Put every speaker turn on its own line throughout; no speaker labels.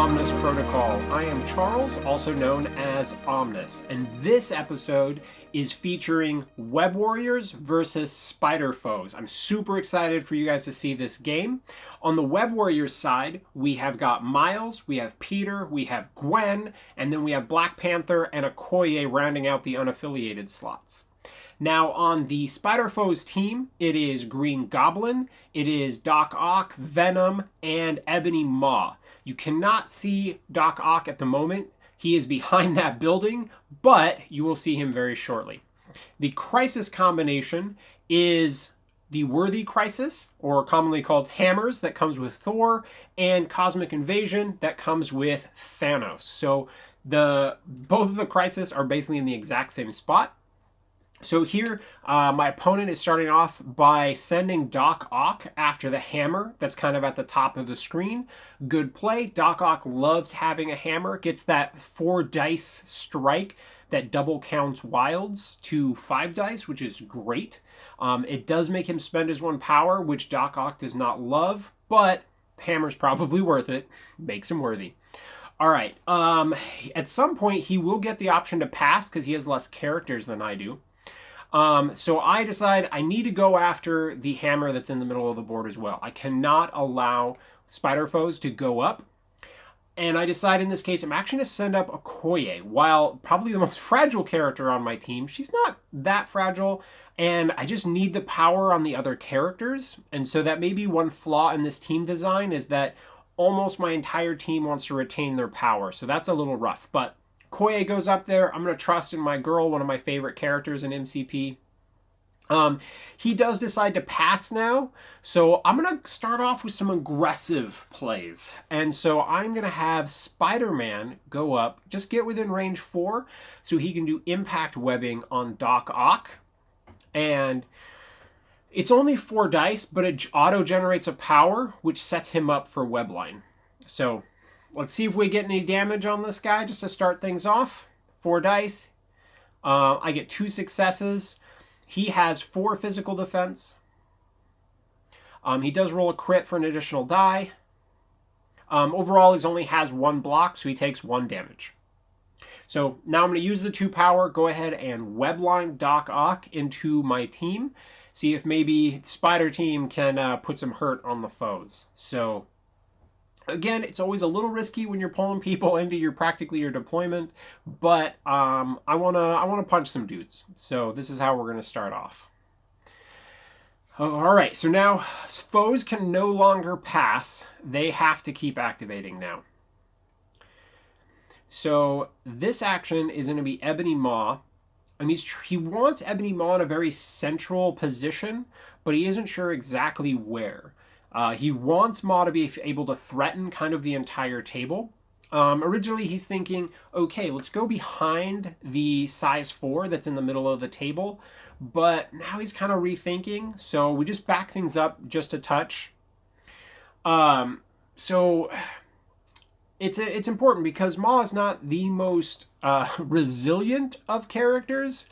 Omnis Protocol. I am Charles, also known as Omnis, and this episode is featuring Web Warriors versus Spider Foes. I'm super excited for you guys to see this game. On the Web Warriors side, we have got Miles, we have Peter, we have Gwen, and then we have Black Panther and Okoye rounding out the unaffiliated slots. Now, on the Spider Foes team, it is Green Goblin, it is Doc Ock, Venom, and Ebony Maw. You cannot see Doc Ock at the moment. He is behind that building, but you will see him very shortly. The Crisis combination is the Worthy Crisis, or commonly called Hammers, that comes with Thor, and Cosmic Invasion that comes with Thanos. So both of the Crisis are basically in the exact same spot. So here, my opponent is starting off by sending Doc Ock after the hammer that's kind of at the top of the screen. Good play. Doc Ock loves having a hammer. Gets that 4 dice strike that double counts wilds to 5 dice, which is great. It does make him spend his 1 power, which Doc Ock does not love, but hammer's probably worth it. Makes him worthy. All right. At some point, he will get the option to pass because he has less characters than I do. So I decide I need to go after the hammer that's in the middle of the board as well. I cannot allow Spider Foes to go up. And I decide in this case I'm actually going to send up Okoye. While probably the most fragile character on my team, she's not that fragile. And I just need the power on the other characters. And so that may be one flaw in this team design, is that almost my entire team wants to retain their power. So that's a little rough. But Okoye goes up there. I'm going to trust in my girl, one of my favorite characters in MCP. He does decide to pass now, so I'm going to start off with some aggressive plays. And so I'm going to have Spider-Man go up, just get within range 4, so he can do impact webbing on Doc Ock. And it's only 4 dice, but it auto-generates a power, which sets him up for webline. So let's see if we get any damage on this guy just to start things off. 4 dice. I get 2 successes. He has 4 physical defense. He does roll a crit for an additional die. Overall, he only has 1 block, so he takes 1 damage. So now I'm going to use the 2 power, go ahead and webline Doc Ock into my team. See if maybe Spider Team can put some hurt on the foes. So again, it's always a little risky when you're pulling people into your deployment, but I wanna punch some dudes. So this is how we're gonna start off. All right, so now foes can no longer pass; they have to keep activating now. So this action is going to be Ebony Maw, and he wants Ebony Maw in a very central position, but he isn't sure exactly where. He wants Maw to be able to threaten kind of the entire table. Originally, he's thinking, okay, let's go behind the size 4 that's in the middle of the table. But now he's kind of rethinking, so we just back things up just a touch. So it's important because Maw is not the most resilient of characters.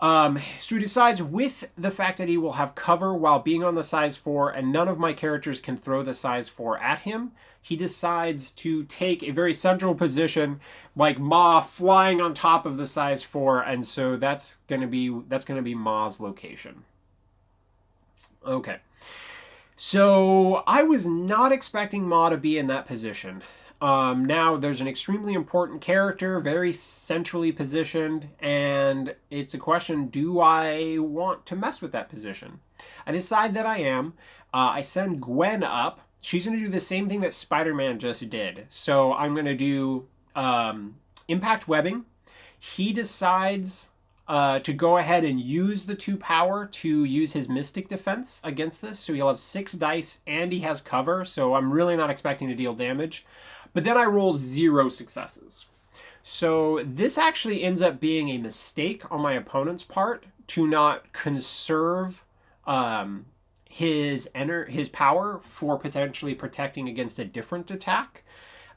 So he decides, with the fact that he will have cover while being on the size 4 and none of my characters can throw the size 4 at him, he decides to take a very central position, like Maw flying on top of the size 4, and so that's gonna be Maw's location. Okay. So I was not expecting Maw to be in that position. Now there's an extremely important character, very centrally positioned, and it's a question, do I want to mess with that position? I decide that I am. I send Gwen up. She's going to do the same thing that Spider-Man just did. So I'm going to do impact webbing. He decides to go ahead and use the 2 power to use his Mystic Defense against this. So he'll have 6 dice and he has cover, so I'm really not expecting to deal damage. But then I roll 0 successes. So this actually ends up being a mistake on my opponent's part to not conserve his power for potentially protecting against a different attack.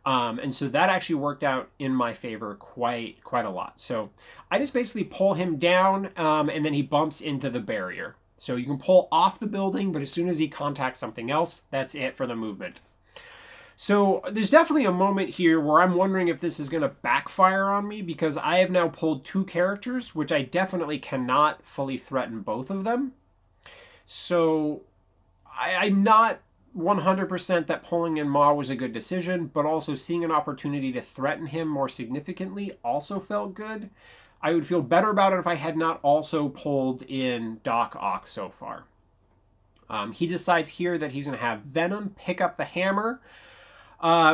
And so that actually worked out in my favor quite a lot. So I just basically pull him down, and then he bumps into the barrier. So you can pull off the building, but as soon as he contacts something else, that's it for the movement. So there's definitely a moment here where I'm wondering if this is going to backfire on me, because I have now pulled two characters, which I definitely cannot fully threaten both of them. So I'm not 100% that pulling in Ma was a good decision, but also seeing an opportunity to threaten him more significantly also felt good. I would feel better about it if I had not also pulled in Doc Ock so far. He decides here that he's going to have Venom pick up the hammer.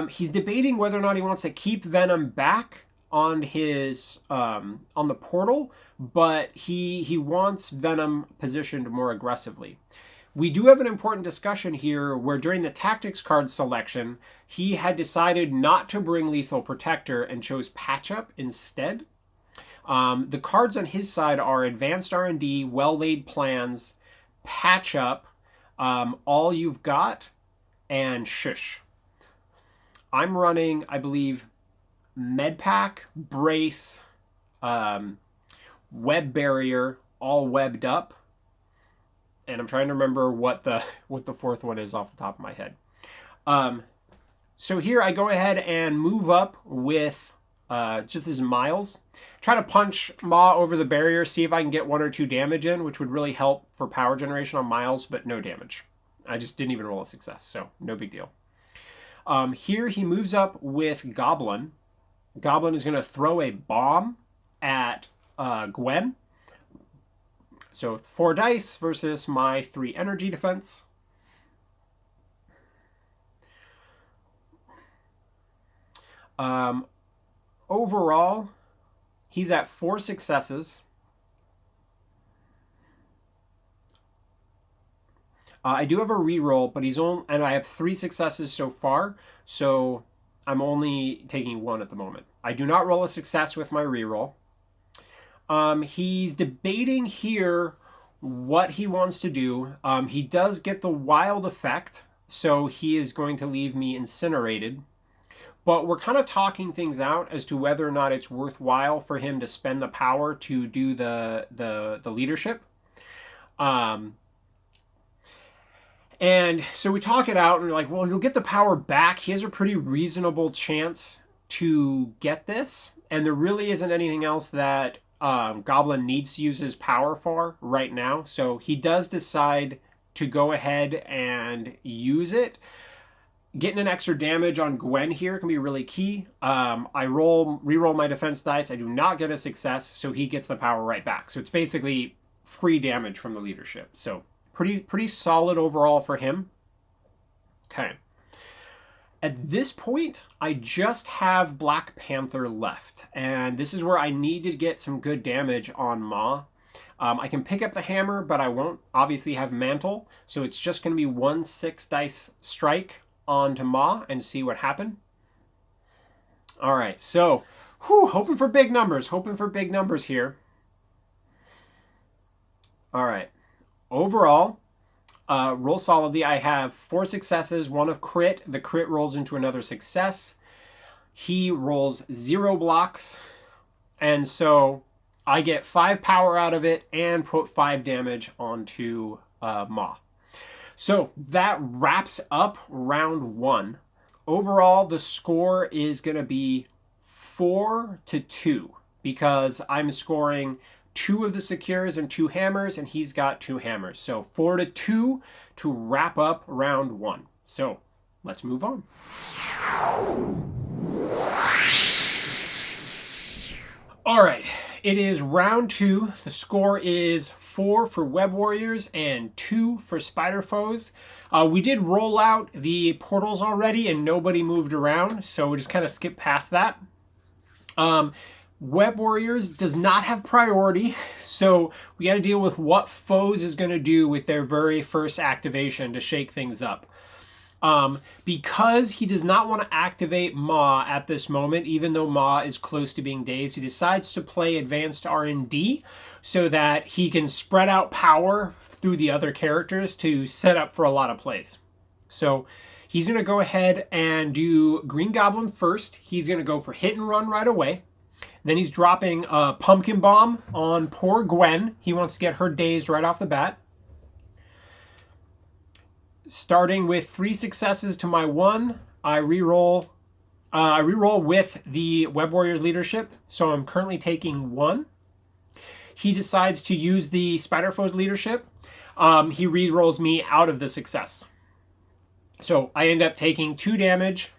He's debating whether or not he wants to keep Venom back on his on the portal, but he wants Venom positioned more aggressively. We do have an important discussion here where during the tactics card selection, he had decided not to bring Lethal Protector and chose Patch Up instead. The cards on his side are Advanced R&D, Well-Laid Plans, Patch Up, All You've Got, and Shush. I'm running, I believe, Medpack, Brace, Web Barrier, all webbed up. And I'm trying to remember what the fourth one is off the top of my head. So here I go ahead and move up with just as Miles. Try to punch Ma over the barrier, see if I can get 1 or 2 damage in, which would really help for power generation on Miles, but no damage. I just didn't even roll a success, so no big deal. Here he moves up with Goblin. Goblin is going to throw a bomb at Gwen. So 4 dice versus my 3 energy defense. Overall, he's at 4 successes. I do have a reroll, but and I have 3 successes so far, so I'm only taking 1 at the moment. I do not roll a success with my reroll. He's debating here what he wants to do. He does get the wild effect, so he is going to leave me incinerated. But we're kind of talking things out as to whether or not it's worthwhile for him to spend the power to do the leadership. And so we talk it out, and we're like, well, he'll get the power back. He has a pretty reasonable chance to get this, and there really isn't anything else that Goblin needs to use his power for right now. So he does decide to go ahead and use it. Getting an extra damage on Gwen here can be really key. I reroll my defense dice. I do not get a success, so he gets the power right back. So it's basically free damage from the leadership. So pretty solid overall for him. Okay. At this point, I just have Black Panther left, and this is where I need to get some good damage on Ma. I can pick up the hammer, but I won't obviously have Mantle, so it's just going to be 1 6 dice strike onto Ma and see what happened. All right, so hoping for big numbers here. All right, overall, roll solidly. I have 4 successes, 1 of crit. The crit rolls into another success. He rolls 0 blocks, and so I get 5 power out of it and put 5 damage onto Ma. So that wraps up round 1. Overall, the score is going to be 4-2 because I'm scoring 2 of the secures and 2 hammers, and he's got 2 hammers. So 4-2 to wrap up round 1. So let's move on. All right, it is round 2. The score is 4 for Web Warriors and 2 for Spider Foes. We did roll out the portals already and nobody moved around, so we just kind of skipped past that. Web Warriors does not have priority, so we got to deal with what Foes is going to do with their very first activation to shake things up. Because he does not want to activate Ma at this moment, even though Ma is close to being dazed, he decides to play Advanced R&D so that he can spread out power through the other characters to set up for a lot of plays. So he's going to go ahead and do Green Goblin first. He's going to go for Hit and Run right away. Then he's dropping a Pumpkin Bomb on poor Gwen. He wants to get her dazed right off the bat. Starting with 3 successes to my 1, I reroll. I reroll with the Web Warriors leadership, so I'm currently taking 1. He decides to use the Spider Foes leadership. He rerolls me out of the success. So I end up taking 2 damage,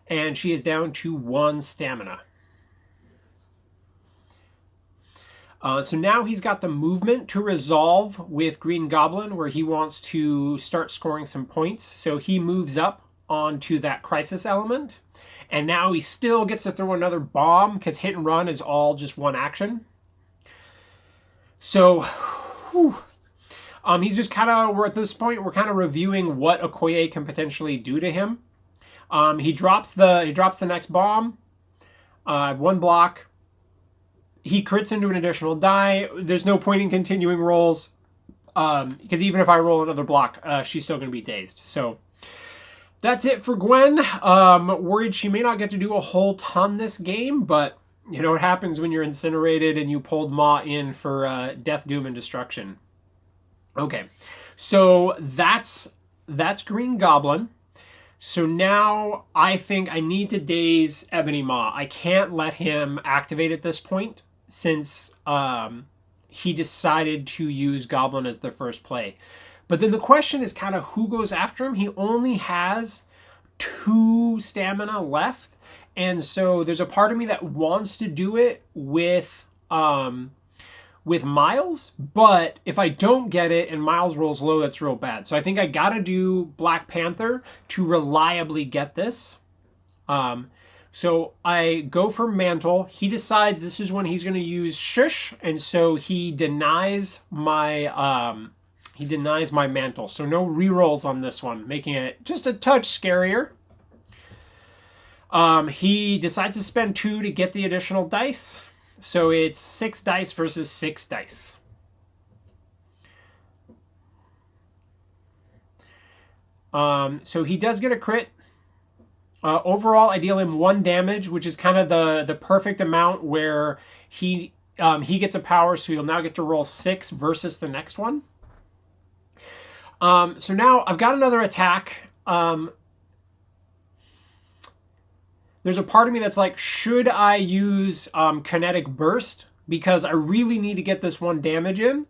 and she is down to 1 stamina. So now he's got the movement to resolve with Green Goblin, where he wants to start scoring some points. So he moves up onto that crisis element. And now he still gets to throw another bomb, because hit and run is all just 1 action. So, he's just kind of, we're at this point, we're kind of reviewing what Okoye can potentially do to him. He drops the next bomb. 1 block. He crits into an additional die. There's no point in continuing rolls, because even if I roll another block, she's still going to be dazed. So that's it for Gwen. Worried she may not get to do a whole ton this game, but you know what happens when you're incinerated and you pulled Ma in for death, doom, and destruction. Okay, so that's Green Goblin. So now I think I need to daze Ebony Maw. I can't let him activate at this point, since he decided to use Goblin as the first play. But then the question is kind of who goes after him. He only has 2 stamina left. And so there's a part of me that wants to do it with Miles. But if I don't get it and Miles rolls low, that's real bad. So I think I got to do Black Panther to reliably get this. So I go for Mantle. He decides this is when he's going to use Shush, and so he denies my Mantle. So no rerolls on this one, making it just a touch scarier. He decides to spend 2 to get the additional dice. So it's 6 dice versus 6 dice. So he does get a crit. Overall, I deal him 1 damage, which is kind of the perfect amount where he gets a power, so he'll now get to roll 6 versus the next one. So now I've got another attack. There's a part of me that's like, should I use Kinetic Burst? Because I really need to get this 1 damage in.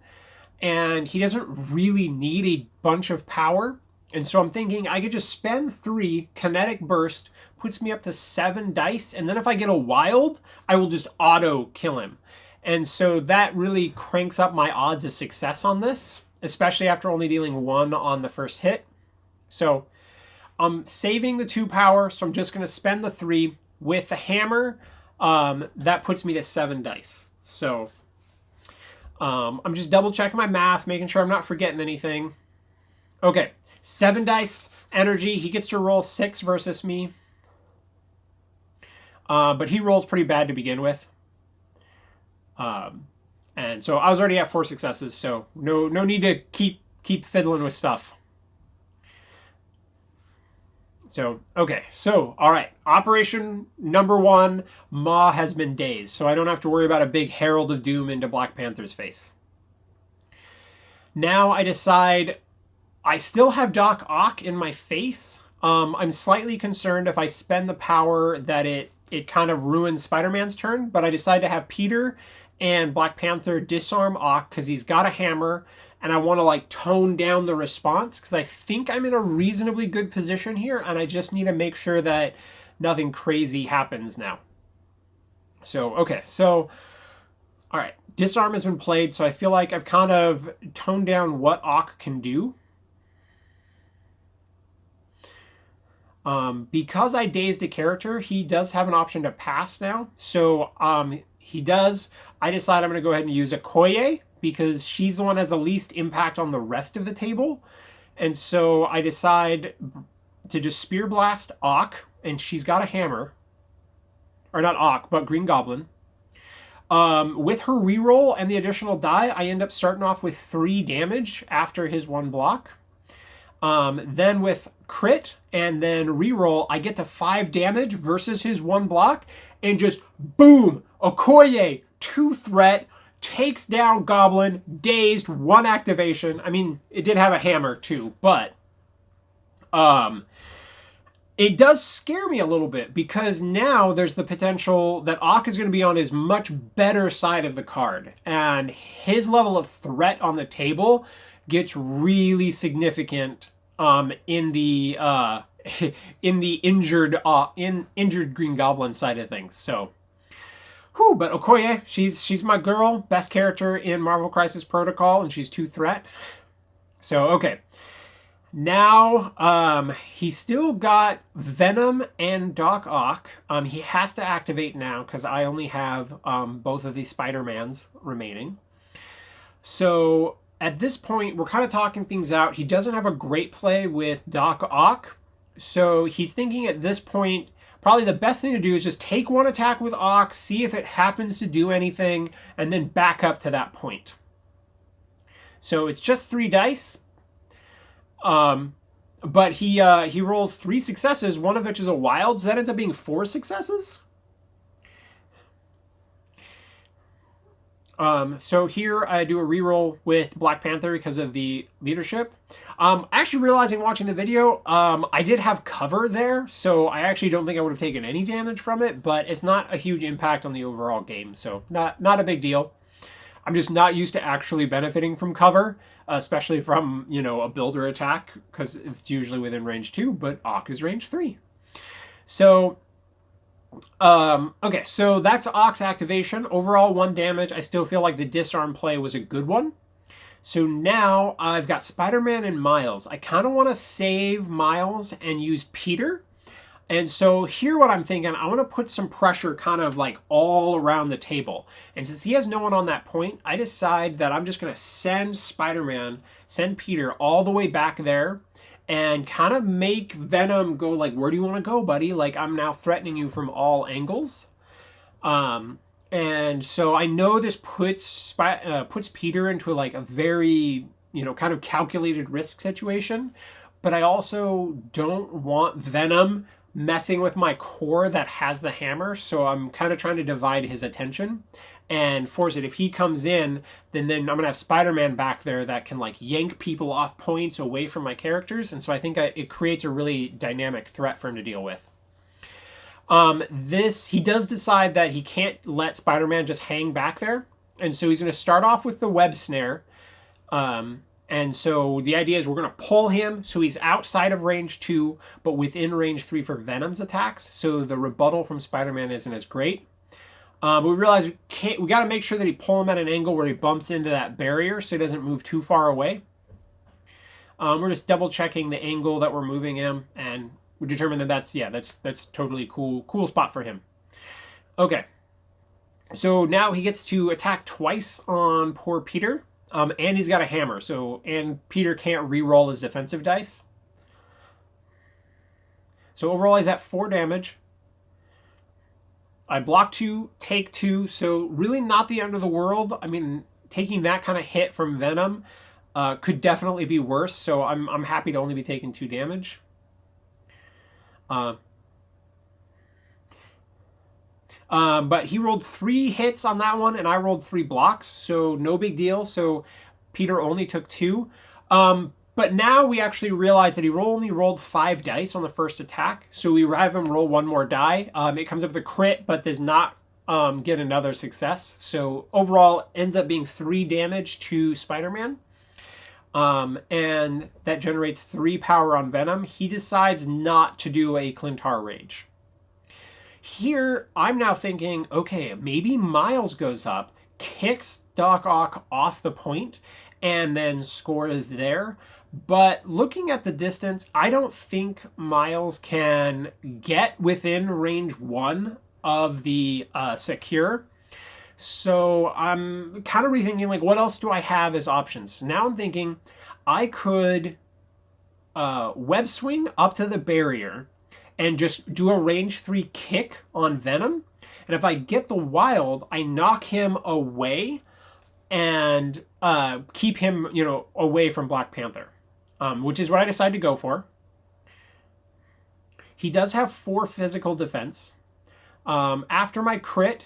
And he doesn't really need a bunch of power. And so I'm thinking I could just spend 3, Kinetic Burst, puts me up to 7 dice. And then if I get a wild, I will just auto kill him. And so that really cranks up my odds of success on this, especially after only dealing 1 on the first hit. So I'm saving the 2 power, so I'm just going to spend the 3 with the hammer. That puts me to 7 dice. So I'm just double checking my math, making sure I'm not forgetting anything. Okay, 7 dice energy. He gets to roll 6 versus me. But he rolls pretty bad to begin with. And so I was already at 4 successes, so no need to keep fiddling with stuff. So, okay. So, all right. Operation number 1, Ma has been dazed. So I don't have to worry about a big Herald of Doom into Black Panther's face. Now I decide I still have Doc Ock in my face. I'm slightly concerned if I spend the power that it kind of ruins Spider-Man's turn. But I decide to have Peter and Black Panther disarm Ock because he's got a hammer. And I want to like tone down the response because I think I'm in a reasonably good position here. And I just need to make sure that nothing crazy happens now. So, okay. So, all right. Disarm has been played. So I feel like I've kind of toned down what Ock can do. Because I dazed a character, he does have an option to pass now. So he does. I decide I'm going to go ahead and use Okoye, because she's the one that has the least impact on the rest of the table. And so I decide to just Spear Blast Ock, and she's got a hammer. Or not Ock, but Green Goblin. With her reroll and the additional die, I end up starting off with 3 damage after his 1 block. Then with crit and then reroll, I get to 5 damage versus his 1 block. And just boom! Okoye, 2 threat, takes down Goblin, dazed, 1 activation. I mean, it did have a hammer too, but Um, it does scare me a little bit because now there's the potential that Ock is going to be on his much better side of the card, and his level of threat on the table gets really significant in the in the injured Green Goblin side of things. So, whew, but Okoye, she's my girl, best character in Marvel Crisis Protocol, and she's 2 threat. So okay. Now, he's still got Venom and Doc Ock. He has to activate now because I only have both of these Spider-Mans remaining. So at this point, we're kind of talking things out. He doesn't have a great play with Doc Ock. So he's thinking at this point, probably the best thing to do is just take 1 attack with Ock, see if it happens to do anything, and then back up to that point. So it's just 3 dice. But he rolls 3 successes, one of which is a wild, so that ends up being 4 successes. So here I do a reroll with Black Panther because of the leadership. Actually realizing watching the video, I did have cover there, so I actually don't think I would have taken any damage from it, but it's not a huge impact on the overall game, so not a big deal. I'm just not used to actually benefiting from cover, especially from, a builder attack, because it's usually within range 2, but Ock is range 3. So, okay, so that's Ock's activation. Overall, 1 damage. I still feel like the disarm play was a good one. So now I've got Spider-Man and Miles. I kind of want to save Miles and use Peter. And so here what I'm thinking, I want to put some pressure kind of like all around the table. And since he has no one on that point, I decide that I'm just going to send Peter all the way back there and kind of make Venom go like, where do you want to go, buddy? Like, I'm now threatening you from all angles. And so I know this puts Peter into like a very, kind of calculated risk situation. But I also don't want Venom messing with my core that has the hammer, so I'm kind of trying to divide his attention and force it. If he comes in, then I'm gonna have Spider-Man back there that can like yank people off points away from my characters, and so I think it creates a really dynamic threat for him to deal with. He does decide that he can't let Spider-Man just hang back there, and so he's gonna start off with the web snare. And so the idea is we're going to pull him so he's outside of range 2, but within range 3 for Venom's attacks. So the rebuttal from Spider-Man isn't as great. We realize we got to make sure that he pull him at an angle where he bumps into that barrier so he doesn't move too far away. We're just double checking the angle that we're moving him, and we determine that that's totally cool spot for him. Okay. So now he gets to attack twice on poor Peter. And he's got a hammer, and Peter can't re-roll his defensive dice. So overall, he's at 4 damage. I block 2, take 2, so really not the end of the world. I mean, taking that kind of hit from Venom could definitely be worse, so I'm happy to only be taking 2 damage. But he rolled 3 hits on that one, and I rolled 3 blocks, so no big deal. So Peter only took 2. But now we actually realize that he only rolled 5 dice on the first attack, so we have him roll 1 more die. It comes up with a crit, but does not get another success. So overall, ends up being 3 damage to Spider-Man. And that generates 3 power on Venom. He decides not to do a Clintar Rage. Here, I'm now thinking, okay, maybe Miles goes up, kicks Doc Ock off the point, and then scores there. But looking at the distance, I don't think Miles can get within range 1 of the secure. So I'm kind of rethinking, like, what else do I have as options? Now I'm thinking I could web swing up to the barrier and just do a range 3 kick on Venom. And if I get the wild, I knock him away and keep him, away from Black Panther, which is what I decided to go for. He does have 4 physical defense. After my crit,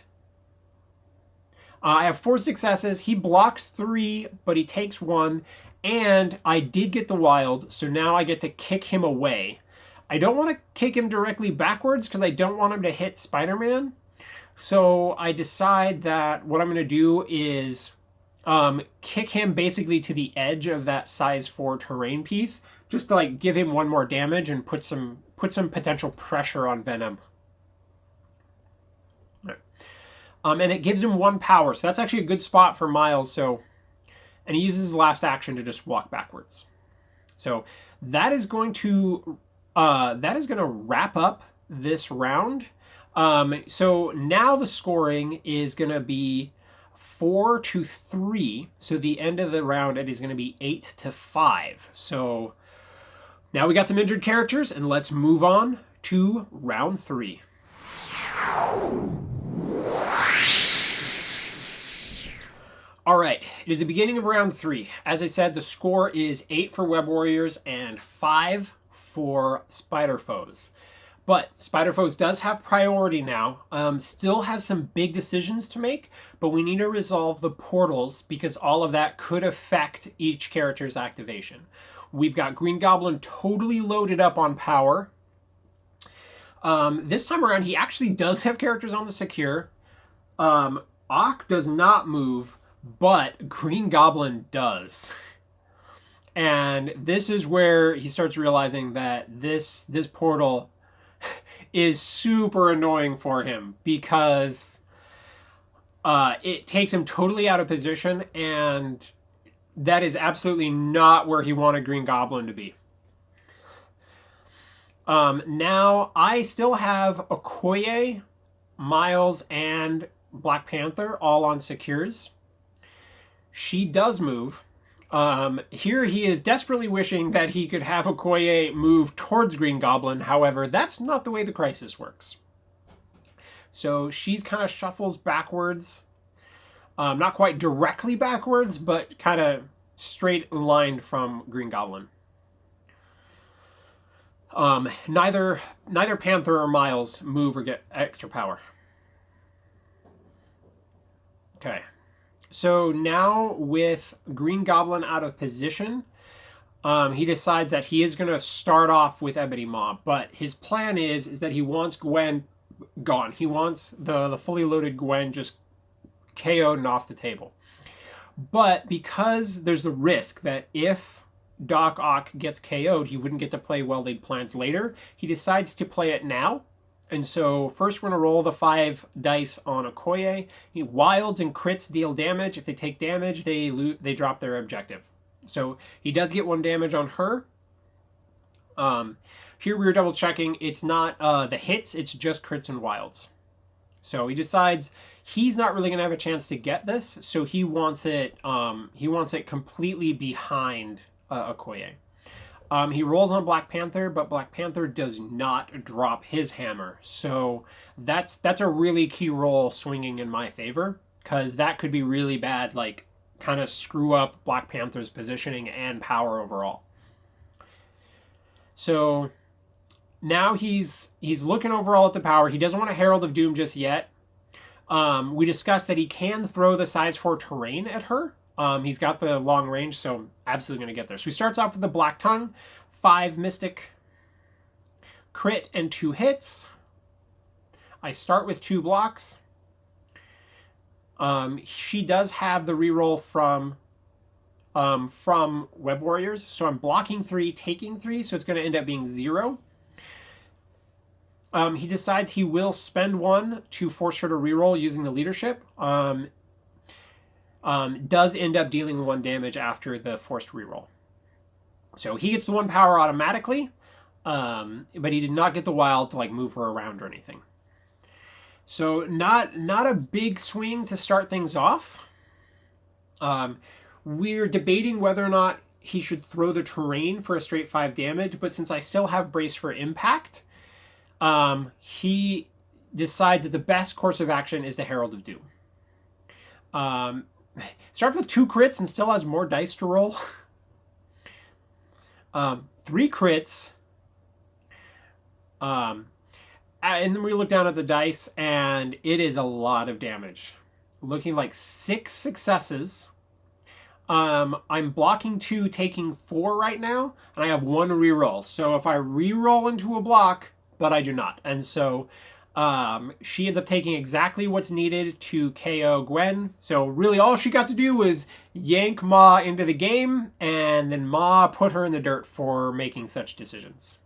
I have 4 successes. He blocks 3, but he takes 1. And I did get the wild, so now I get to kick him away. I don't want to kick him directly backwards because I don't want him to hit Spider-Man. So I decide that what I'm going to do is kick him basically to the edge of that size 4 terrain piece, just to like give him one more damage and put some potential pressure on Venom. And it gives him 1 power, so that's actually a good spot for Miles. So, and he uses his last action to just walk backwards. So that is going to wrap up this round. So now the scoring is going to be 4-3. So the end of the round it is going to be 8-5. So now we got some injured characters, and let's move on to round 3. All right, it is the beginning of round 3. As I said, the score is 8 for Web Warriors and 5 for Spider Foes. But Spider Foes does have priority now. Still has some big decisions to make, but we need to resolve the portals because all of that could affect each character's activation. We've got Green Goblin totally loaded up on power. This time around, he actually does have characters on the secure. Ock does not move, but Green Goblin does. And this is where he starts realizing that this portal is super annoying for him because it takes him totally out of position, and that is absolutely not where he wanted Green Goblin to be. Now, I still have Okoye, Miles, and Black Panther all on secures. She does move. Here he is desperately wishing that he could have Okoye move towards Green Goblin. However, that's not the way the crisis works. So she's kind of shuffles backwards. Not quite directly backwards, but kind of straight lined from Green Goblin. Neither Panther or Miles move or get extra power. Okay. So now with Green Goblin out of position, he decides that he is going to start off with Ebony Maw. But his plan is that he wants Gwen gone. He wants the fully loaded Gwen just KO'd and off the table. But because there's the risk that if Doc Ock gets KO'd, he wouldn't get to play well-laid plans later, he decides to play it now. And so first we're going to roll the 5 dice on Okoye. He wilds and crits deal damage. If they take damage, they drop their objective. So he does get 1 damage on her. Here we were double checking. It's not the hits, it's just crits and wilds. So he decides he's not really going to have a chance to get this, so he wants it completely behind Okoye. He rolls on Black Panther, but Black Panther does not drop his hammer. So that's a really key roll swinging in my favor, because that could be really bad, like kind of screw up Black Panther's positioning and power overall. So now he's looking overall at the power. He doesn't want a Herald of Doom just yet. We discussed that he can throw the size 4 terrain at her. He's got the long range, so absolutely going to get there. So he starts off with the Black Tongue, 5 Mystic, crit, and 2 hits. I start with 2 blocks. She does have the reroll from Web Warriors, so I'm blocking 3, taking 3, so it's going to end up being 0. He decides he will spend 1 to force her to reroll using the leadership. Does end up dealing 1 damage after the forced reroll. So he gets the 1 power automatically, but he did not get the wild to like move her around or anything. So not a big swing to start things off. We're debating whether or not he should throw the terrain for a straight 5 damage, but since I still have brace for impact, he decides that the best course of action is the Herald of Doom. Starts with 2 crits and still has more dice to roll. 3 crits. And then we look down at the dice, and it is a lot of damage. Looking like 6 successes. I'm blocking 2, taking 4 right now, and I have 1 reroll. So if I reroll into a block, but I do not. And so she ends up taking exactly what's needed to KO Gwen. So really all she got to do was yank Ma into the game, and then Ma put her in the dirt for making such decisions.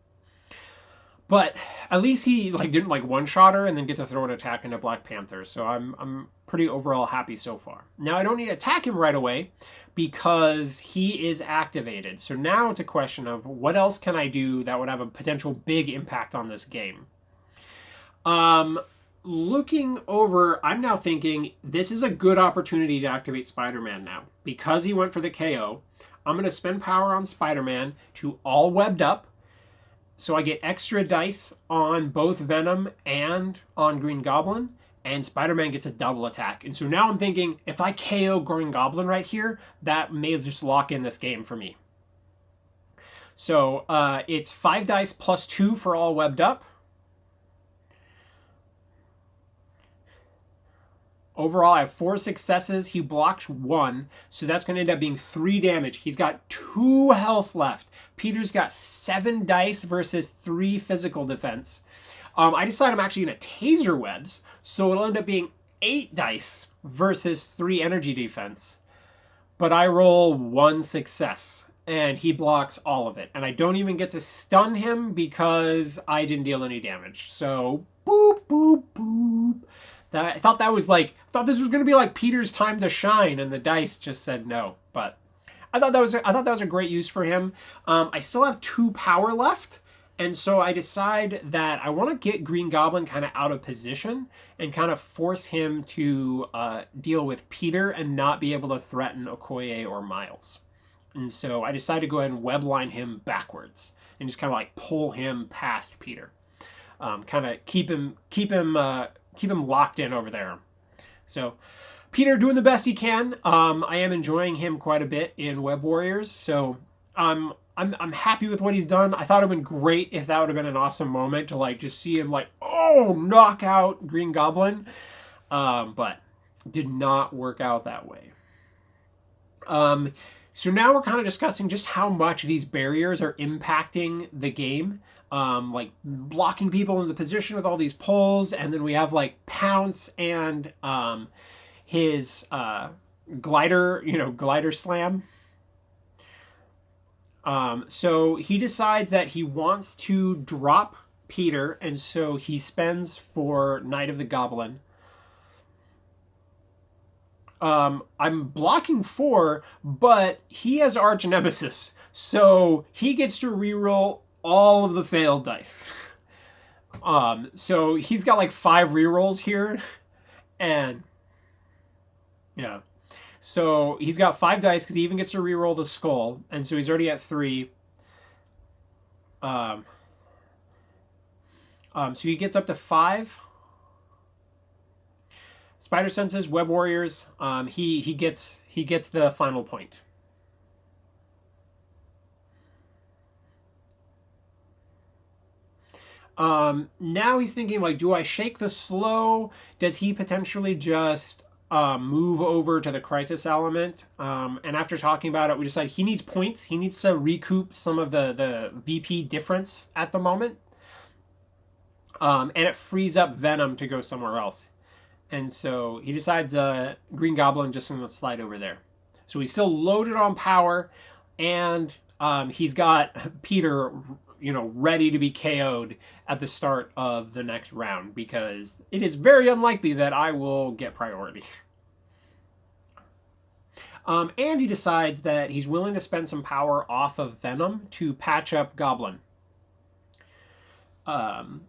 But at least he didn't one-shot her and then get to throw an attack into Black Panther. So I'm pretty overall happy so far. Now I don't need to attack him right away because he is activated. So now it's a question of what else can I do that would have a potential big impact on this game. Looking over, I'm now thinking this is a good opportunity to activate Spider-Man now. Because he went for the KO, I'm going to spend power on Spider-Man to all webbed up. So I get extra dice on both Venom and on Green Goblin, and Spider-Man gets a double attack. And so now I'm thinking, if I KO Green Goblin right here, that may just lock in this game for me. So it's 5 dice plus 2 for all webbed up. Overall, I have 4 successes. He blocks 1, so that's going to end up being 3 damage. He's got 2 health left. Peter's got 7 dice versus 3 physical defense. I decide I'm actually going to taser webs, so it'll end up being 8 dice versus 3 energy defense. But I roll 1 success, and he blocks all of it. And I don't even get to stun him because I didn't deal any damage. So, boop, boop, boop. I thought this was gonna be like Peter's time to shine, and the dice just said no. But I thought that was a great use for him. I still have 2 power left, and so I decide that I want to get Green Goblin kind of out of position and kind of force him to deal with Peter and not be able to threaten Okoye or Miles. And so I decide to go ahead and webline him backwards and just kind of pull him past Peter, kind of keep him locked in over there. So Peter doing the best he can. I am enjoying him quite a bit in Web Warriors, so I'm happy with what he's done. I thought it would have been great if that would have been an awesome moment to just see him knock out Green Goblin, but did not work out that way. So now we're kind of discussing just how much these barriers are impacting the game. Blocking people in the position with all these poles, and then we have Pounce and his glider slam. So he decides that he wants to drop Peter, and so he spends for Night of the Goblin. I'm blocking 4, but he has Arch Nemesis, so he gets to reroll all of the failed dice. So he's got 5 rerolls here, and yeah. So he's got 5 dice because he even gets to reroll the skull, and so he's already at 3. So he gets up to 5. Spider Senses, Web Warriors. He gets the final point. Now he's thinking do I shake the slow? Does he potentially just move over to the crisis element? And after talking about it, we decide he needs points. He needs to recoup some of the VP difference at the moment. And it frees up Venom to go somewhere else. And so he decides Green Goblin just going to slide over there. So he's still loaded on power, and he's got Peter ready to be KO'd at the start of the next round, because it is very unlikely that I will get priority. And he decides that he's willing to spend some power off of Venom to patch up Goblin.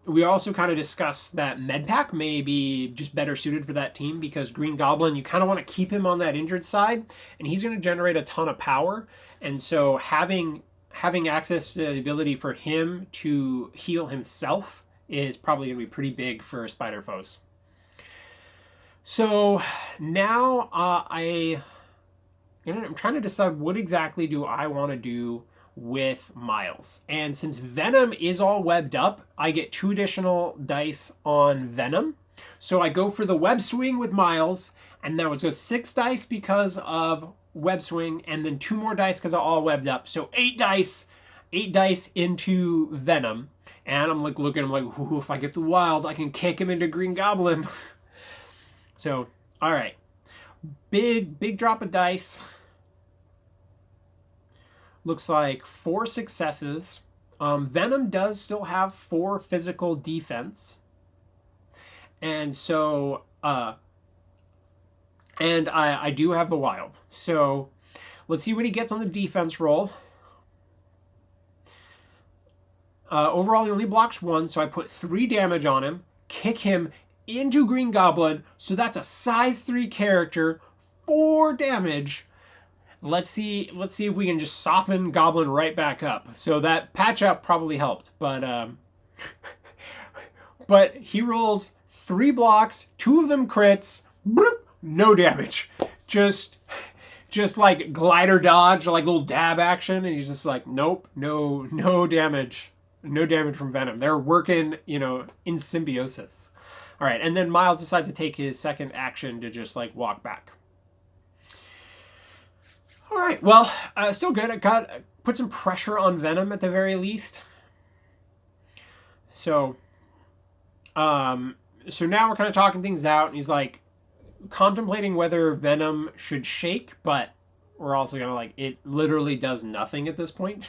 We also kind of discussed that Medpack may be just better suited for that team, because Green Goblin, you kind of want to keep him on that injured side, and he's going to generate a ton of power. And so having access to the ability for him to heal himself is probably going to be pretty big for Spider Foes. So now I'm trying to decide what exactly do I want to do with Miles. And since Venom is all webbed up, I get 2 additional dice on Venom. So I go for the web swing with Miles, and now it's 6 dice because of web swing, and then 2 more dice because I all webbed up. So 8 dice, 8 dice into Venom. And I'm like looking, I'm like, ooh, if I get the wild, I can kick him into Green Goblin. So, all right. Big drop of dice. Looks like 4 successes. Venom does still have 4 physical defense. And so, and I do have the wild. So let's see what he gets on the defense roll. Overall, he only blocks 1, so I put 3 damage on him, kick him into Green Goblin, so that's a size 3 character, 4 damage. Let's see if we can just soften Goblin right back up. So that patch up probably helped, but but he rolls 3 blocks, 2 of them crits, bloop, no damage. Just like glider dodge, like little dab action, and he's just like, nope, no damage. No damage from Venom. They're working, in symbiosis. All right, and then Miles decides to take his second action to just like walk back. All right, well, still good. I put some pressure on Venom at the very least. So, so now we're kind of talking things out, and he's like contemplating whether Venom should shake, but we're also gonna like, it literally does nothing at this point.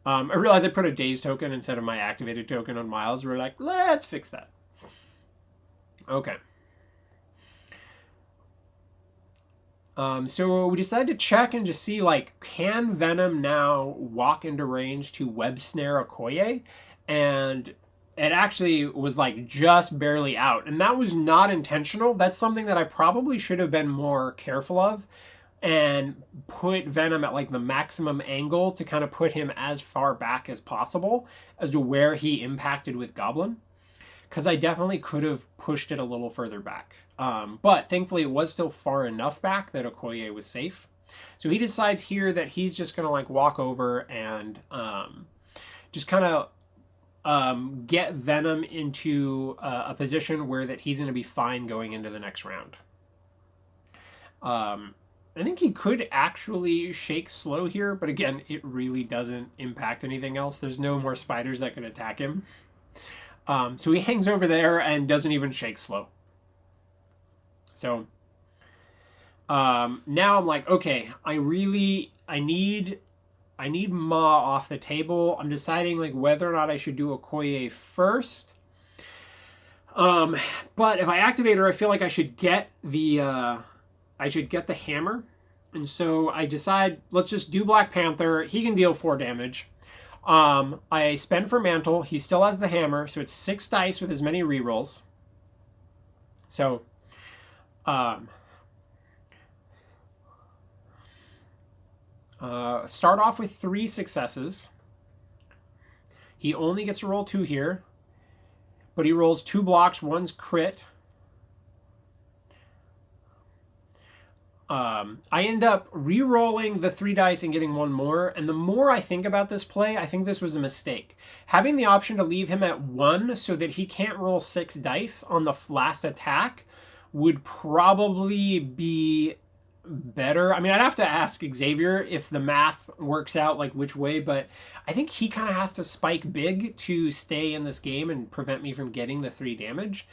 I realized I put a daze token instead of my activated token on Miles. We're like, let's fix that. Okay. So we decided to check and just see, like, can Venom now walk into range to web snare Okoye? And it actually was, like, just barely out. And that was not intentional. That's something that I probably should have been more careful of and put Venom at, like, the maximum angle to kind of put him as far back as possible as to where he impacted with Goblin. Because I definitely could have pushed it a little further back. But thankfully it was still far enough back that Okoye was safe. So he decides here that he's just going to like walk over and just kind of get Venom into a position where that he's going to be fine going into the next round. I think he could actually shake slow here, but again, it really doesn't impact anything else. There's no more spiders that could attack him. So he hangs over there and doesn't even shake slow. So now I'm like, okay, I need Ma off the table. I'm deciding like whether or not I should do Okoye first. But if I activate her, I feel like I should get the hammer. And so I decide, let's just do Black Panther. He can deal 4 damage. I spend for Mantle. He still has the hammer, so it's 6 dice with as many rerolls. So, start off with 3 successes. He only gets to roll 2 here, but he rolls 2 blocks, 1's crit. I end up re-rolling the 3 dice and getting 1 more, and the more I think about this play, I think this was a mistake. Having the option to leave him at 1 so that he can't roll 6 dice on the last attack would probably be better. I mean, I'd have to ask Xavier if the math works out like which way, but I think he kind of has to spike big to stay in this game and prevent me from getting the 3 damage.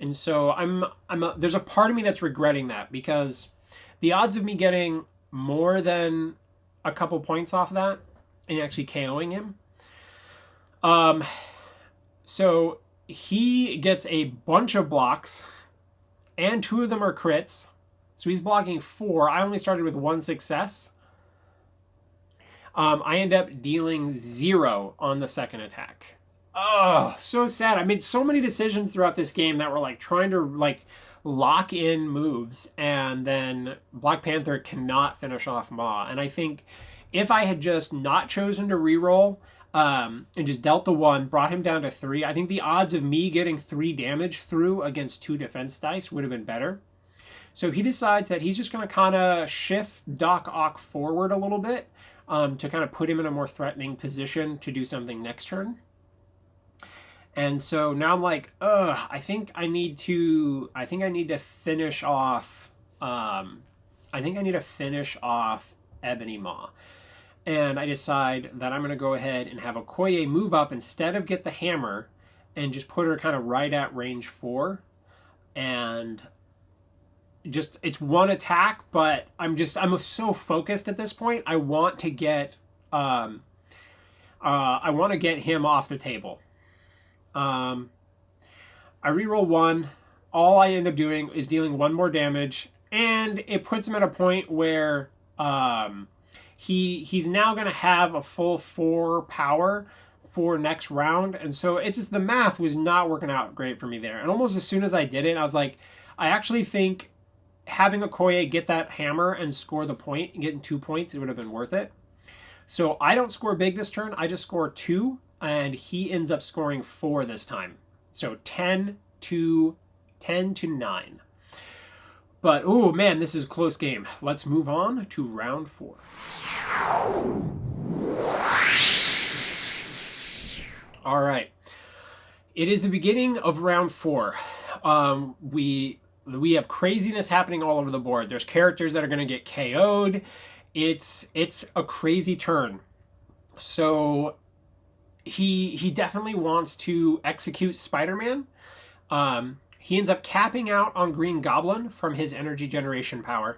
And so there's a part of me that's regretting that, because the odds of me getting more than a couple points off that and actually KOing him. So he gets a bunch of blocks, and 2 of them are crits. So he's blocking 4. I only started with 1 success. I end up dealing 0 on the second attack. Oh, so sad. I made so many decisions throughout this game that were like trying to like lock in moves, and then Black Panther cannot finish off Ma. And I think if I had just not chosen to reroll and just dealt the 1, brought him down to 3, I think the odds of me getting 3 damage through against 2 defense dice would have been better. So he decides that he's just going to kind of shift Doc Ock forward a little bit to kind of put him in a more threatening position to do something next turn. And so now I'm like, I think I need to finish off I think I need to finish off Ebony Maw. And I decide that I'm going to go ahead and have Okoye move up instead of get the hammer and just put her kind of right at range 4. And just, it's one attack, but I'm so focused at this point. I want to get him off the table. I reroll 1. All I end up doing is dealing 1 more damage, and it puts him at a point where he's now going to have a full 4 power for next round. And so it's just, the math was not working out great for me there. And almost as soon as I did it, I was like, I actually think having Okoye get that hammer and score the point and getting 2 points, it would have been worth it. So I don't score big this turn. I just score 2, and he ends up scoring 4 this time. So 10 to 9. But, oh man, this is a close game. Let's move on to round 4. All right. It is the beginning of round 4. We have craziness happening all over the board. There's characters that are going to get KO'd. It's a crazy turn. So he definitely wants to execute Spider-Man. He ends up capping out on Green Goblin from his energy generation power.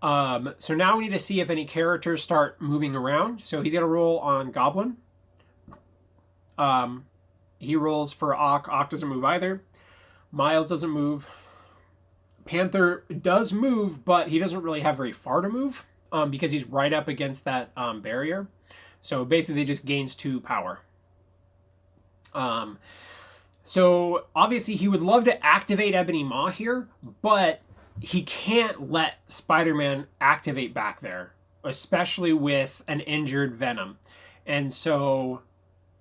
So now we need to see if any characters start moving around. So he's going to roll on Goblin. He rolls for Ock. Ock doesn't move either. Miles doesn't move. Panther does move, but he doesn't really have very far to move because he's right up against that barrier. So basically just gains 2 power. So obviously he would love to activate Ebony Maw here, but he can't let Spider-Man activate back there, especially with an injured Venom. And so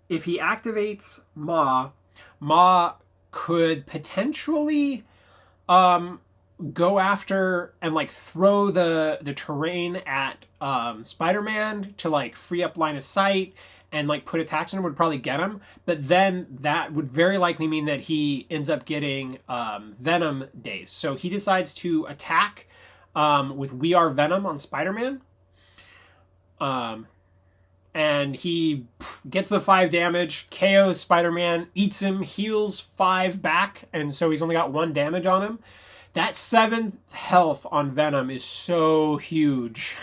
if he activates Maw, Maw could potentially go after and like throw the terrain at Spider-Man to like free up line of sight and like put attacks on him, would probably get him. But then that would very likely mean that he ends up getting Venom days. So he decides to attack with We Are Venom on Spider-Man. And he gets the 5 damage, KOs Spider-Man, eats him, heals 5 back, and so he's only got 1 damage on him. That 7 health on Venom is so huge.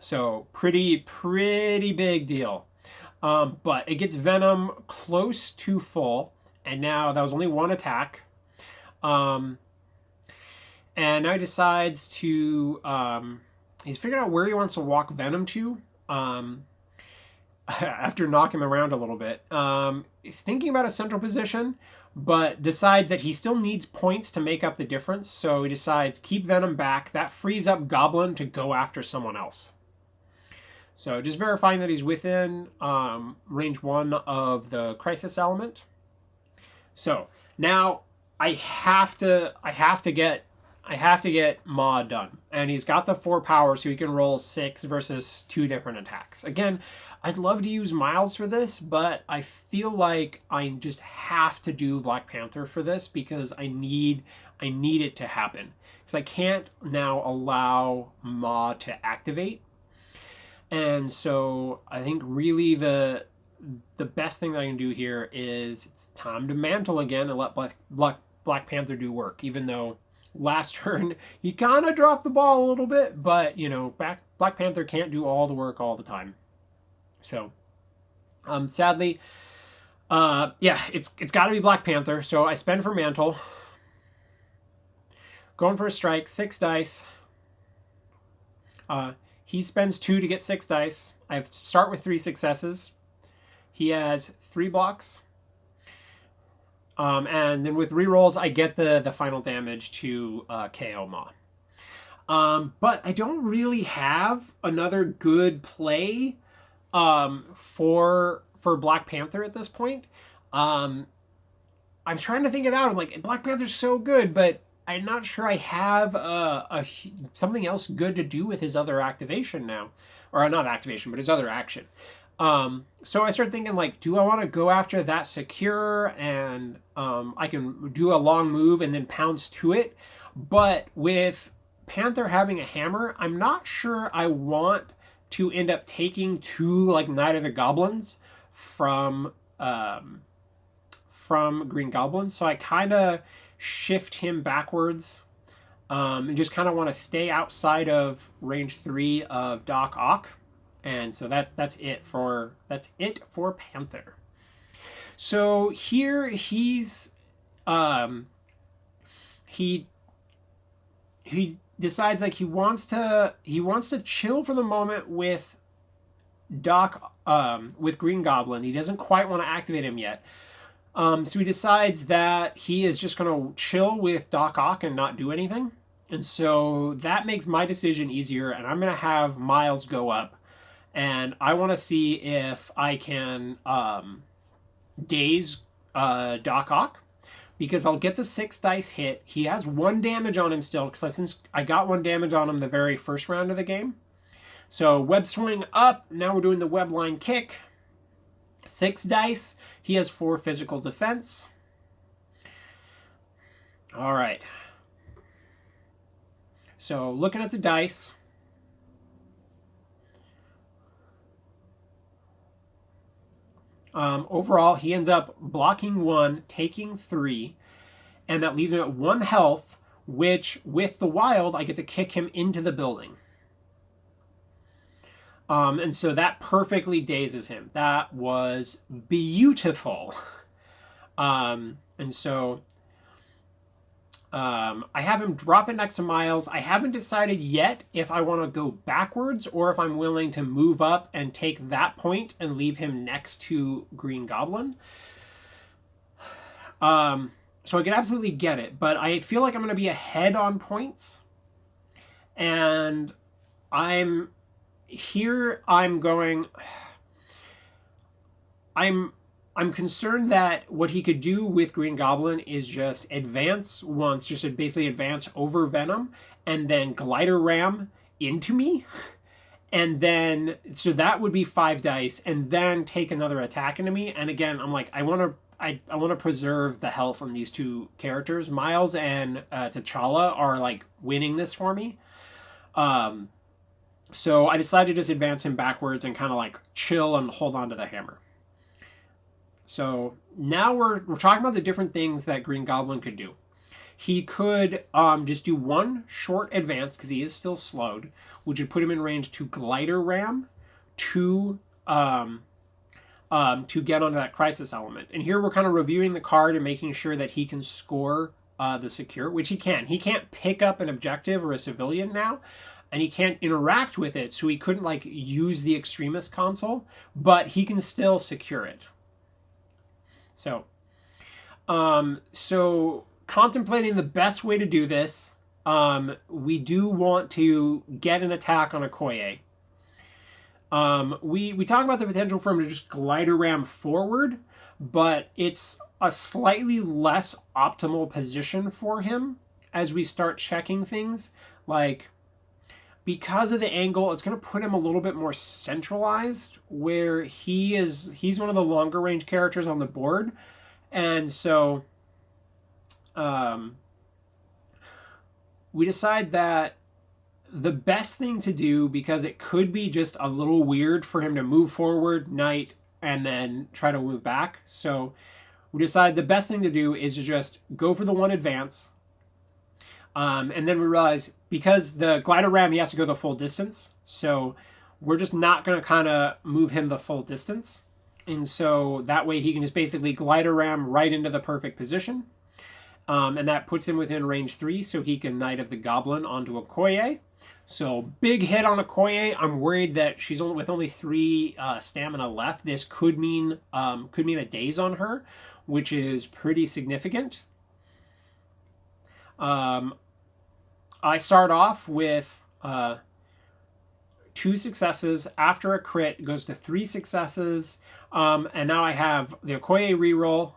So pretty big deal. But it gets Venom close to full, and now that was only 1 attack. And now he decides to... he's figured out where he wants to walk Venom to after knocking him around a little bit. He's thinking about a central position, but decides that he still needs points to make up the difference. So he decides keep Venom back. That frees up Goblin to go after someone else. So just verifying that he's within range 1 of the crisis element. So now I have to get Maw done. And he's got the 4 power, so he can roll 6 versus 2 different attacks. Again, I'd love to use Miles for this, but I feel like I just have to do Black Panther for this because I need it to happen. Because I can't now allow Maw to activate. And so I think really the best thing that I can do here is it's time to mantle again and let Black Panther do work, even though last turn he kind of dropped the ball a little bit, but you know, Black Panther can't do all the work all the time. So sadly, yeah, it's got to be Black Panther. So I spend for mantle, going for a strike, 6 dice. He spends 2 to get 6 dice. I start with 3 successes. He has 3 blocks. And then with rerolls, I get the final damage to KO Maw. But I don't really have another good play for Black Panther at this point. I'm trying to think it out. I'm like, Black Panther's so good, but I'm not sure I have something else good to do with his other activation now. Or not activation, but his other action. So I started thinking, like, do I want to go after that secure and I can do a long move and then pounce to it? But with Panther having a hammer, I'm not sure I want to end up taking two, like, Knight of the Goblins from um, Green Goblin. So I kind of shift him backwards and just kind of want to stay outside of range 3 of Doc Ock. And so that's it for Panther. So here he's he he decides like he wants to chill for the moment with Doc with Green Goblin. He doesn't quite want to activate him yet. So he decides that he is just going to chill with Doc Ock and not do anything. And so that makes my decision easier, and I'm going to have Miles go up. And I want to see if I can daze Doc Ock, because I'll get the 6 dice hit. He has 1 damage on him still, because since I got 1 damage on him the very first round of the game. So web swing up. Now we're doing the web line kick. 6 dice. He has 4 physical defense. All right. So looking at the dice. Overall, he ends up blocking 1, taking 3, and that leaves him at 1 health, which, with the wild, I get to kick him into the building. And so that perfectly dazes him. That was beautiful. And so I have him drop it next to Miles. I haven't decided yet if I want to go backwards or if I'm willing to move up and take that point and leave him next to Green Goblin. So I can absolutely get it, but I feel like I'm going to be ahead on points. And I'm concerned that what he could do with Green Goblin is just advance once, just basically advance over Venom, and then glider ram into me. And then, so that would be 5 dice, and then take another attack into me. And again, I'm like, I want to preserve the health on these 2 characters. Miles and T'Challa are like winning this for me. So I decided to just advance him backwards and kind of like chill and hold on to the hammer. So now we're talking about the different things that Green Goblin could do. He could just do 1 short advance because he is still slowed, which would put him in range to glider ram to get onto that crisis element. And here we're kind of reviewing the card and making sure that he can score the secure, which he can. He can't pick up an objective or a civilian now, and he can't interact with it, so he couldn't like use the extremist console, but he can still secure it. So, so contemplating the best way to do this, we do want to get an attack on Okoye. We talk about the potential for him to just glider ram forward, but it's a slightly less optimal position for him as we start checking things. Like, because of the angle, it's going to put him a little bit more centralized, where he's one of the longer range characters on the board. And so we decide that the best thing to do, because it could be just a little weird for him to move forward, knight, and then try to move back. So we decide the best thing to do is to just go for the 1 advance. And then we realize, because the glider ram, he has to go the full distance. So we're just not going to kind of move him the full distance. And so that way he can just basically glider ram right into the perfect position. And that puts him within range 3, so he can Knight of the Goblin onto Okoye. So big hit on Okoye. I'm worried that she's with only 3 stamina left. This could mean a daze on her, which is pretty significant. I start off with 2 successes. After a crit, it goes to 3 successes. And now I have the Okoye reroll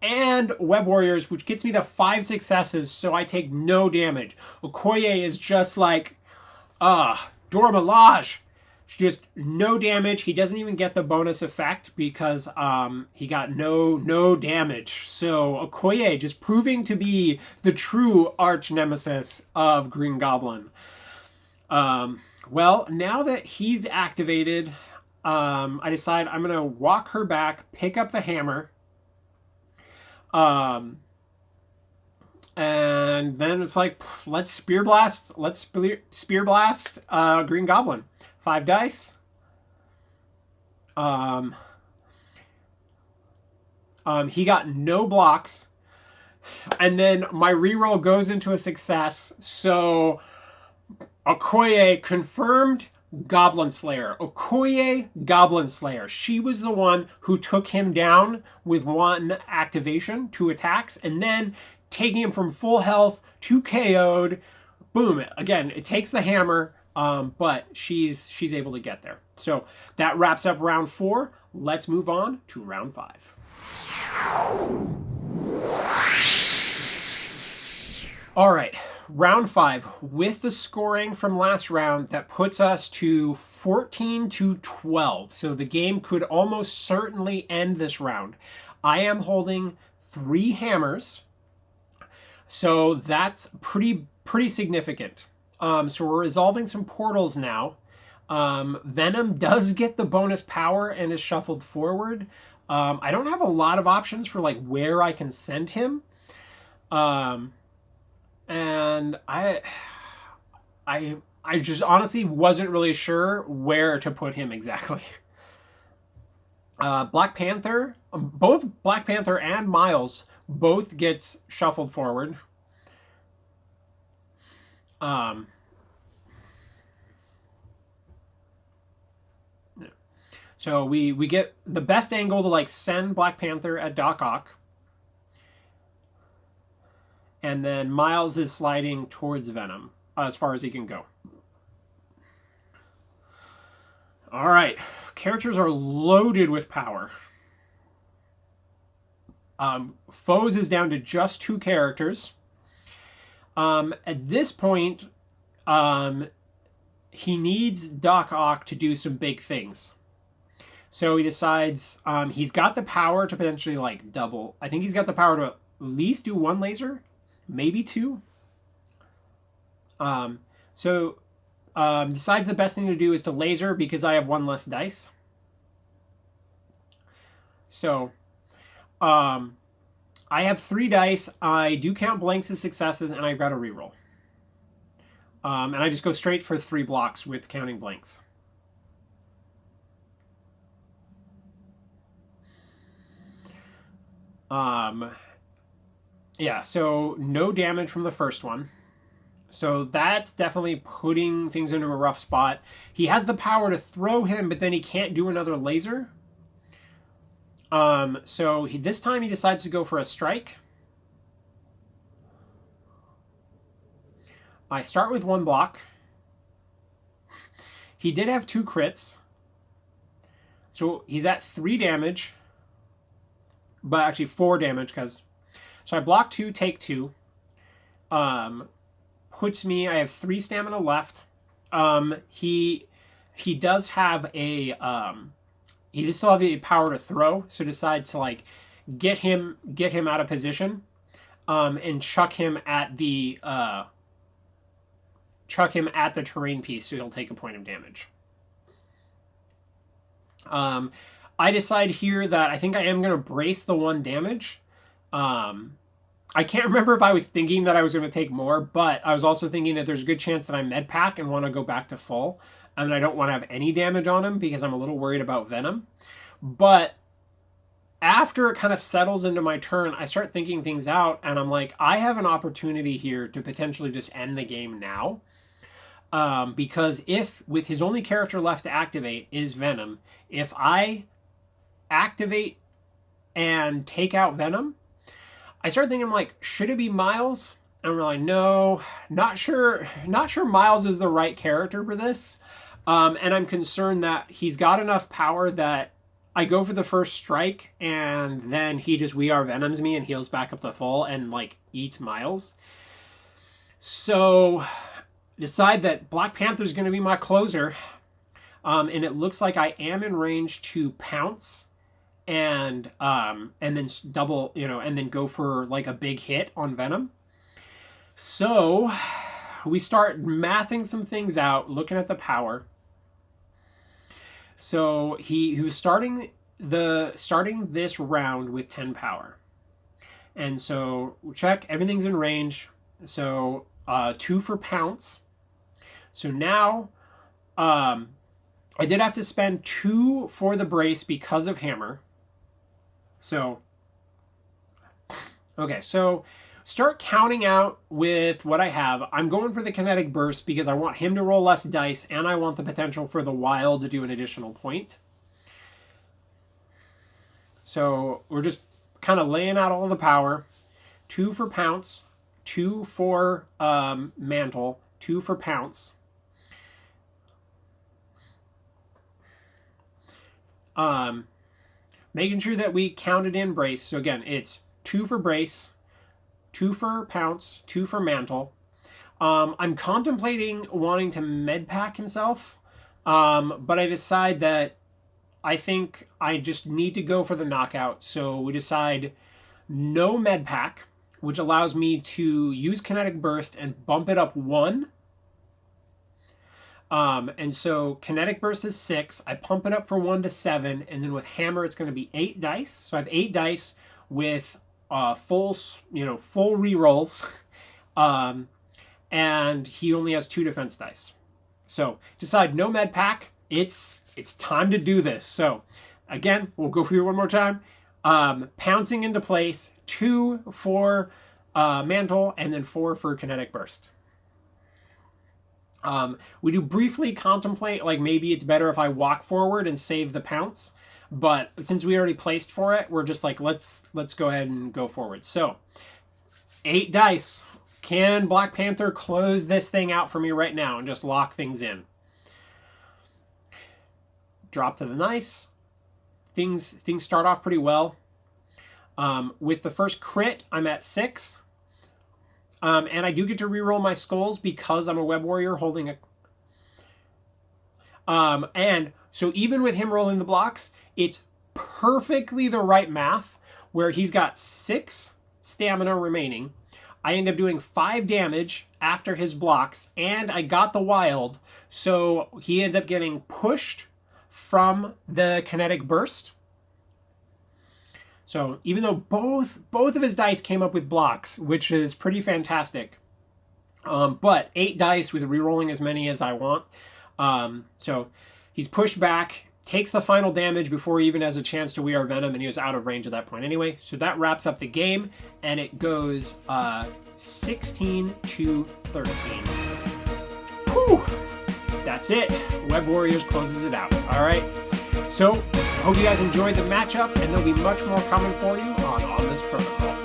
and Web Warriors, which gets me to 5 successes, so I take no damage. Okoye is just like, Dora Milaje. just no damage. He doesn't even get the bonus effect because he got no damage. So Okoye just proving to be the true arch nemesis of Green Goblin. Well, now that he's activated, I decide I'm gonna walk her back, pick up the hammer, and then it's like, let's spear blast Green Goblin. 5 dice. He got no blocks, and then my reroll goes into a success. So Okoye confirmed Goblin Slayer. Okoye Goblin Slayer. She was the one who took him down with 1 activation, 2 attacks, and then taking him from full health to KO'd. Boom. Again, it takes the hammer, but she's able to get there. So that wraps up round 4. Let's move on to round 5. All right, round 5. With the scoring from last round, that puts us to 14-12. So the game could almost certainly end this round. I am holding 3 hammers. So that's pretty significant. So we're resolving some portals now. Venom does get the bonus power and is shuffled forward. I don't have a lot of options for like where I can send him. And I just honestly wasn't really sure where to put him exactly. Black Panther, both Black Panther and Miles both gets shuffled forward. So we get the best angle to like send Black Panther at Doc Ock. And then Miles is sliding towards Venom as far as he can go. All right. Characters are loaded with power. Foes is down to just 2 characters. At this point, he needs Doc Ock to do some big things. So he decides he's got the power to potentially like double. I think he's got the power to at least do 1 laser, maybe 2. Decides the best thing to do is to laser because I have 1 less dice. So, I have 3 dice. I do count blanks as successes, and I've got a reroll. And I just go straight for 3 blocks with counting blanks. Yeah, so no damage from the first one. So that's definitely putting things into a rough spot. He has the power to throw him, but then he can't do another laser. So this time he decides to go for a strike. I start with 1 block. He did have 2 crits. So he's at 3 damage. But actually 4 damage because... So I block 2, take 2. Puts me... I have 3 stamina left. He does have a... he does still have the power to throw, so decides to like get him out of position, and chuck him at the terrain piece, so he'll take a point of damage. I decide here that I think I am going to brace the 1 damage. I can't remember if I was thinking that I was going to take more, but I was also thinking that there's a good chance that I med pack and want to go back to full. And I don't want to have any damage on him because I'm a little worried about Venom. But after it kind of settles into my turn, I start thinking things out, and I'm like, I have an opportunity here to potentially just end the game now. Because if, with his only character left to activate is Venom, if I activate and take out Venom, I start thinking, like, should it be Miles? And we're like, no, not sure Miles is the right character for this. And I'm concerned that he's got enough power that I go for the first strike, and then he just We Are Venoms me and heals back up to full and, like, eats Miles. So, decide that Black Panther's going to be my closer. And it looks like I am in range to pounce and then double, and then go for like a big hit on Venom. So we start mathing some things out, looking at the power. So he was starting this round with 10 power. And so check, everything's in range. So 2 for pounce. So now I did have to spend 2 for the brace because of hammer. So, okay, so start counting out with what I have. I'm going for the kinetic burst because I want him to roll less dice and I want the potential for the wild to do an additional point. So we're just kind of laying out all the power. 2 for pounce, 2 for mantle, 2 for pounce. Making sure that we counted in brace. So again, it's 2 for brace, 2 for pounce, 2 for mantle. I'm contemplating wanting to med pack himself, but I decide that I think I just need to go for the knockout. So we decide no med pack, which allows me to use kinetic burst and bump it up 1. And so kinetic burst is 6. I pump it up for 1 to 7, and then with hammer it's going to be 8 dice. So I have 8 dice with full rerolls, and he only has 2 defense dice. So decide no med pack. It's time to do this. So again, we'll go through it one more time. Pouncing into place, 2 for mantle, and then 4 for kinetic burst. We do briefly contemplate, like maybe it's better if I walk forward and save the pounce, but since we already placed for it, we're just like, let's go ahead and go forward. So 8 dice. Can Black Panther close this thing out for me right now and just lock things in? Drop to the nice. Things start off pretty well. With the first crit, I'm at 6. And I do get to reroll my skulls because I'm a web warrior holding a... and so even with him rolling the blocks, it's perfectly the right math where he's got 6 stamina remaining. I end up doing 5 damage after his blocks, and I got the wild, so he ends up getting pushed from the kinetic burst. So even though both of his dice came up with blocks, which is pretty fantastic, but 8 dice with rerolling as many as I want. So he's pushed back, takes the final damage before he even has a chance to wear Venom, and he was out of range at that point anyway. So that wraps up the game, and it goes 16 to 13. Whew! That's it. Web Warriors closes it out. All right. So, I hope you guys enjoyed the matchup, and there'll be much more coming for you on this protocol.